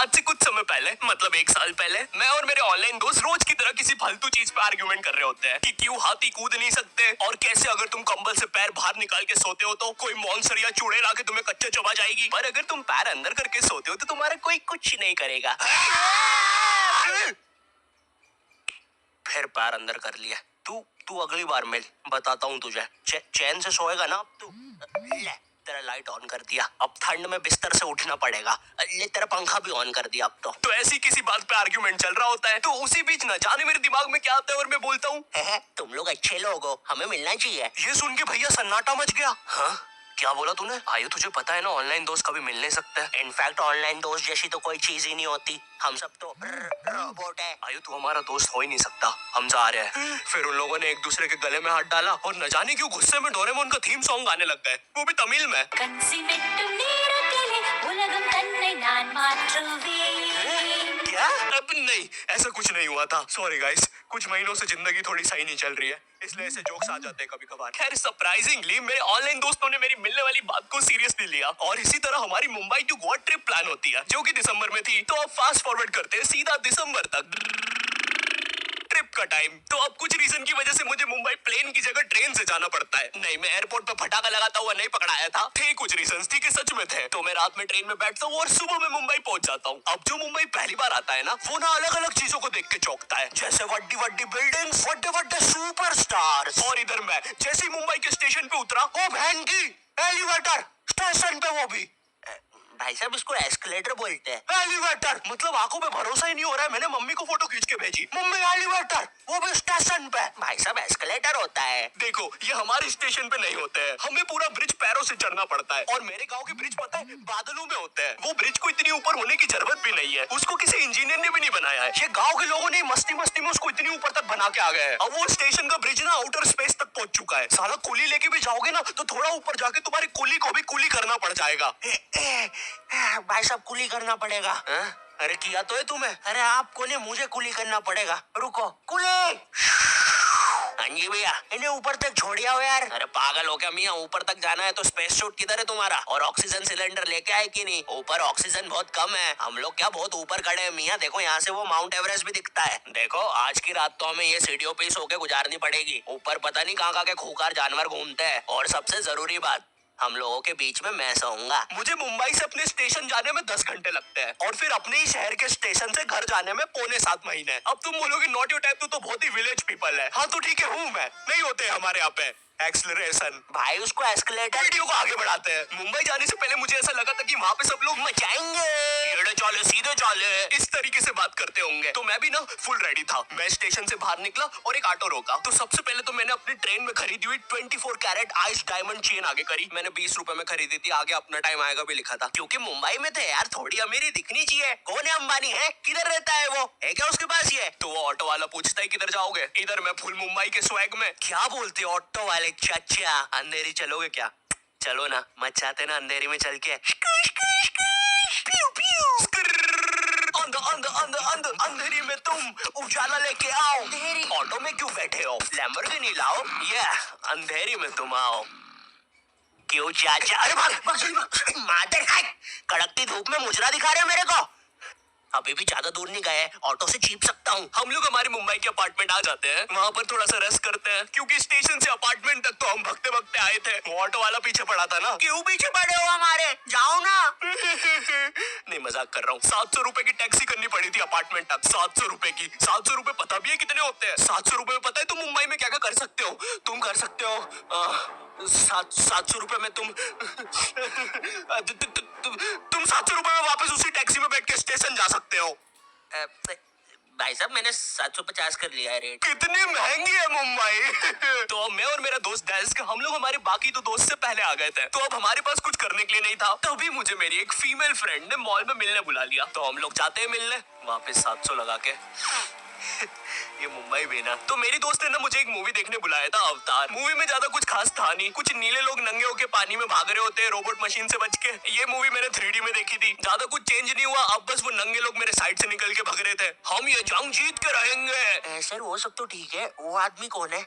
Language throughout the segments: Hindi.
आज से कुछ समय पहले मतलब 1 साल पहले मैं और मेरे ऑनलाइन दोस्त रोज की तरह किसी फालतू चीज पे आर्ग्यूमेंट कर रहे होते हैं कि क्यों हाथी कूद नहीं सकते और कैसे अगर तुम कंबल से पैर बाहर निकाल के सोते हो तो कोई मॉन्स्टर या चुड़ैल आके तुम्हें कच्चा चबा जाएगी, पर अगर तुम पैर अंदर करके सोते हो तो तुम्हारा कोई कुछ नहीं करेगा। फिर पैर अंदर कर लिया। तू अगली बार मिल, बताता हूँ तुझे। चैन से सोएगा ना अब तू। ले तेरा लाइट ऑन कर दिया, अब ठंड में बिस्तर से उठना पड़ेगा। ले तेरा पंखा भी ऑन कर दिया अब तो ऐसी किसी बात पे आर्ग्यूमेंट चल रहा होता है तो उसी बीच न जाने मेरे दिमाग में क्या आता है और मैं बोलता हूँ, तुम लोग अच्छे लोग हो, हमें मिलना चाहिए। ये सुन के भैया सन्नाटा मच गया। हाँ क्या बोला तूने? आयु तुझे पता है ना ऑनलाइन दोस्त कभी मिल नहीं सकते। इनफैक्ट ऑनलाइन दोस्त जैसी तो कोई चीज ही नहीं होती, हम सब तो रोबोट है। आयु तू हमारा दोस्त हो ही नहीं सकता, हम जा रहे हैं। फिर उन लोगों ने एक दूसरे के गले में हाथ डाला और न जाने क्यों गुस्से में डोरेमोन का थीम सॉन्ग गाने लग गए, वो भी तमिल में। क्या? अब नहीं, ऐसा कुछ नहीं हुआ था। सॉरी गाइस, कुछ महीनों से जिंदगी थोड़ी सही नहीं चल रही है, इसलिए ऐसे जोक्स आ जाते हैं कभी कभार। खैर सरप्राइजिंगली मेरे ऑनलाइन दोस्तों ने मेरी मिलने वाली बात को सीरियसली लिया और इसी तरह हमारी Mumbai to Goa trip plan होती है जो कि दिसंबर में थी। तो अब फास्ट फॉरवर्ड करते हैं सीधा दिसंबर तक ट्रिप का टाइम। तो अब कुछ रीजन की वजह से मुझे मुंबई प्लेन की जगह ट्रेन से जाना पड़ता है। नहीं, मैं एयरपोर्ट पे फटाका लगाता हुआ नहीं पकड़ाया था। थे कुछ रीजंस थी कि सच में थे। तो मैं रात में ट्रेन में बैठता हूँ और सुबह में मुंबई पहुंच जाता हूँ। अब जो मुंबई पहली बार आता है ना, वो ना अलग अलग चीजों को देख के चौंकता है, जैसे वड्डी वड्डी बिल्डिंग्स, वड्डे वड्डे सुपरस्टार्स। और इधर मैं जैसे ही मुंबई के स्टेशन पे उतरा, ओ बहन की एलिवेटर स्टेशन पे, वो भी भाई साहब इसको एस्केलेटर बोलते हैं। एलिवेटर मतलब आंखों में भरोसा ही नहीं हो रहा है। मैंने मम्मी को फोटो खींच के भेजी, मम्मी एलिवेटर, वो भी स्टेशन पे। भाई साहब एस्केलेटर होता है। देखो ये हमारे स्टेशन पे नहीं होते हैं, हमें पूरा ब्रिज पैरों से चढ़ना पड़ता है। और मेरे गांव के ब्रिज पता है बादलों में होते हैं। वो ब्रिज को इतनी ऊपर होने की जरूरत भी नहीं है, उसको किसी इंजीनियर ने भी नहीं बनाया है। ये गाँव के लोगों ने मस्ती मस्ती में उसको इतनी ऊपर तक बना के आ गए। अब वो स्टेशन का ब्रिज ना आउटर स्पेस तक पहुंच चुका है। साला कुली लेके भी जाओगे ना तो थोड़ा ऊपर जाके तुम्हारी कुली को भी कुली करना पड़ जाएगा। भाई साहब कुली करना पड़ेगा। अरे किया तो है तुम्हें। अरे आपको नहीं, मुझे कुली करना पड़ेगा। रुको, कुली। हाँ जी भैया, इन्हें ऊपर तक छोड़िया हो यार। अरे पागल हो क्या मियाँ, ऊपर तक जाना है तो स्पेस सूट किधर है तुम्हारा? और ऑक्सीजन सिलेंडर लेके आए कि नहीं? ऊपर ऑक्सीजन बहुत कम है, हम लोग क्या बहुत ऊपर खड़े हैं मियाँ। देखो यहाँ से वो माउंट एवरेस्ट भी दिखता है। देखो आज की रात तो हमें ये सीढ़ियों पे सो के गुजारनी पड़ेगी। ऊपर पता नहीं कहाँ के खूंखार जानवर घूमते हैं। और सबसे जरूरी बात, हम लोगों के बीच में मैं सोऊंगा। मुझे मुंबई से अपने स्टेशन जाने में 10 घंटे लगते हैं और फिर अपने ही शहर के स्टेशन से घर जाने में 6.25 महीने। अब तुम बोलोगे नॉट योर टाइप, तो बहुत ही विलेज पीपल है। हाँ तो ठीक है, हूँ मैं, नहीं होते हमारे यहाँ पे एक्सेलरेशन। भाई उसको एस्केलेटर। वीडियो को आगे बढ़ाते हैं। मुंबई जाने से पहले मुझे ऐसा लगा था कि वहाँ पे सब लोग मचाएंगे, चले सीधे चले, इस तरीके से बात करते होंगे। तो मैं भी ना फुल रेडी था। मैं स्टेशन से बाहर निकला और एक ऑटो रोका। तो सबसे पहले तो मैंने अपनी ट्रेन में खरीदी हुई 24 कैरेट आइस डायमंड चेन आगे करी। मैंने 20 रुपए में खरीदी थी, आगे अपना टाइम आएगा भी लिखा था, क्योंकि मुंबई में थे यार, थोड़ी अमीरी दिखनी चाहिए। कौन है अंबानी? है किधर रहता है वो? है क्या उसके पास ये? तो वो ऑटो वाला पूछता है किधर जाओगे? इधर मैं फुल मुंबई के स्वैग में। क्या बोलते हो ऑटो वाले चाचा, अंधेरी चलोगे क्या? चलो ना, मचाते ना अंधेरी में चल के। अंधेरी में तुम उजाला लेके आओ। ऑटो में क्यों बैठे हो? लैम्बोर्गिनी लाओ। ये अंधेरी में तुम आओ। क्यों चाचा? अरे भाग मादर है, कड़कती धूप में मुजरा दिखा रहे मेरे को। अभी भी ज्यादा दूर नहीं गए, ऑटो से चीप सकता हूँ। हम लोग हमारे मुंबई के अपार्टमेंट आ जाते हैं, वहाँ पर थोड़ा सा रेस्ट करते हैं, क्योंकि स्टेशन से अपार्टमेंट तक तो हम भगते भगते आए थे। वो ऑटो वाला पीछे पड़ा था ना। क्यों पीछे पड़े हो हमारे? जाओ ना। नहीं मजाक कर रहा हूँ। 700 रुपए की टैक्सी करनी पड़ी थी अपार्टमेंट तक। 700 रुपए की। 700 रुपए पता भी है कितने होते हैं? 700 रुपए में पता है तुम मुंबई में क्या क्या कर सकते हो? तुम कर सकते हो 700 रुपए में तुम 700 रुपए में वापस उसी टैक्सी में बैठ के स्टेशन जा सकते हो। भाई साहब मैंने 750 कर लिया है रेट। कितनी महंगी है मुंबई। तो अब मैं और मेरा दोस्त डेस्क, हम लोग हमारे बाकी दो दोस्त से पहले आ गए थे। तो अब हमारे पास कुछ करने के लिए नहीं था। तभी मुझे मेरी एक फीमेल फ्रेंड ने मॉल में मिलने बुला लिया। तो हम लोग जाते हैं मिलने, वापस 700 लगा के। ये मुंबई भी ना। तो मेरी दोस्त ने ना मुझे एक मूवी देखने बुलाया था, अवतार। मूवी में ज्यादा कुछ खास था नहीं, कुछ नीले लोग नंगे होके पानी में भाग रहे होते हैं रोबोट मशीन से बच के। ये मूवी मैंने 3D में देखी थी, ज्यादा कुछ चेंज नहीं हुआ। अब बस वो नंगे लोग मेरे साइड से निकल के भाग रहे थे। हम ये जंग जीत के रहेंगे। सर वो सब तो ठीक है, वो आदमी कौन है?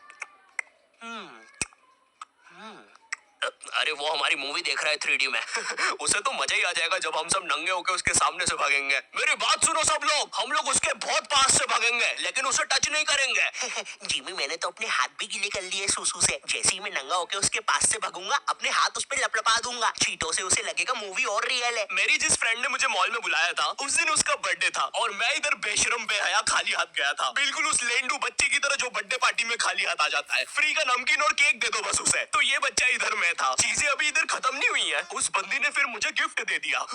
अरे वो हमारी मूवी देख रहा है 3D में। उसे तो मजा ही आ जाएगा जब हम सब नंगे होके उसके सामने से भागेंगे। मेरी बात सुनो सब लोग, हम लोग उसके बहुत पास से भागेंगे लेकिन उसे टच नहीं करेंगे। जिमी मैंने तो अपने हाथ भी गीले कर लिए सुसु से। जैसे ही मैं नंगा होके उसके पास से भागूंगा अपने हाथ उस पे लपलपा दूंगा। चीटों से उसे लगेगा मूवी और रियल है। मेरी जिस फ्रेंड ने मुझे मॉल में बुलाया था उस दिन उसका बर्थडे था और मैं इधर बेशरम बेहया खाली हाथ गया था, बिल्कुल उस लेंडू बच्चे की तरह जो बर्थडे पार्टी में खाली हाथ आ जाता है। फ्री का नमकीन और केक दे दो बस उसे। तो ये बच्चा इधर में था। चीजें अभी इधर खत्म नहीं हुई है, उस बंदी ने फिर मुझे गिफ्ट दे दिया।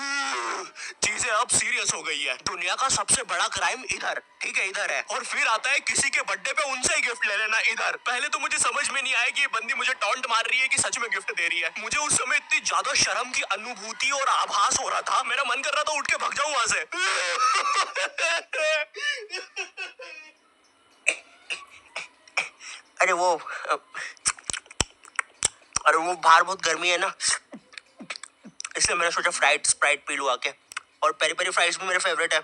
चीजें अब सीरियस हो गई है। दुनिया का सबसे बड़ा क्राइम इधर, ठीक है इधर है, और फिर आता है किसी के बर्थडे पे उनसे ही गिफ्ट ले लेना इधर। पहले तो मुझे समझ में नहीं आया कि ये बंदी मुझे टॉन्ट मार रही है कि सच में गिफ्ट दे रही है। मुझे उस समय इतनी ज्यादा शर्म की अनुभूति और आभास हो रहा था, मेरा मन कर रहा था उठ के भाग जाऊं वहां से। अरे वो अरे वो बाहर बहुत गर्मी है ना, इसलिए मैंने सोचा फ्राइड स्प्राइट पी लूं आके। और पेरी पेरी फ्राइज भी मेरे फेवरेट है।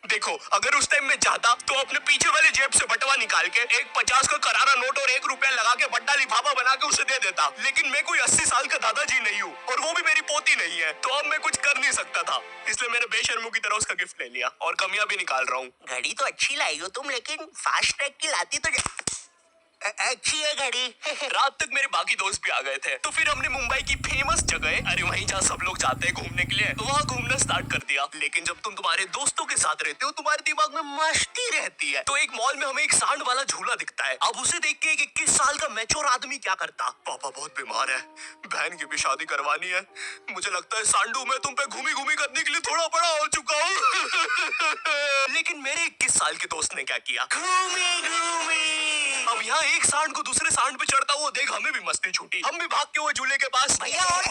देखो अगर उस टाइम में जाता तो अपने पीछे वाले जेब से बटवा निकाल के एक 50 का करारा नोट और 1 रुपया लगा के बड्डा लिफाफा बना के उसे दे देता। लेकिन मैं कोई 80 साल का दादाजी नहीं हूँ और वो भी मेरी पोती नहीं है, तो अब मैं कुछ कर नहीं सकता था। इसलिए मैंने बेशर्मों की तरह उसका गिफ्ट ले लिया और कमियां भी निकाल रहा हूँ। घड़ी तो अच्छी लाई हो तुम, लेकिन फास्ट ट्रैक की लाती तो अच्छी है घड़ी। रात तक मेरे बाकी दोस्त भी आ गए थे, तो फिर हमने मुंबई की फेमस जगह, अरे वहीं जहाँ सब लोग जाते हैं घूमने के लिए, वहाँ घूमना स्टार्ट कर दिया। लेकिन जब तुम तुम्हारे दोस्तों के साथ रहते हो तुम्हारे दिमाग में मस्ती रहती है। तो एक मॉल में हमें एक सांड वाला झूला दिखता है। अब उसे देख के एक 21 साल का मैच्योर आदमी क्या करता, पापा बहुत बीमार है, बहन की भी शादी करवानी है, मुझे लगता है सांडू मैं तुम पे घूमी घूमी करने के लिए थोड़ा बड़ा हो चुका हूँ। लेकिन मेरे 21 साल के दोस्त ने क्या किया, घूमी घूमी। अब यहाँ एक सांड को दूसरे सांड पे चढ़ता हुआ देख हमें भी मस्ती छूटी। हम भी भाग के वो झूले के पास, भैया और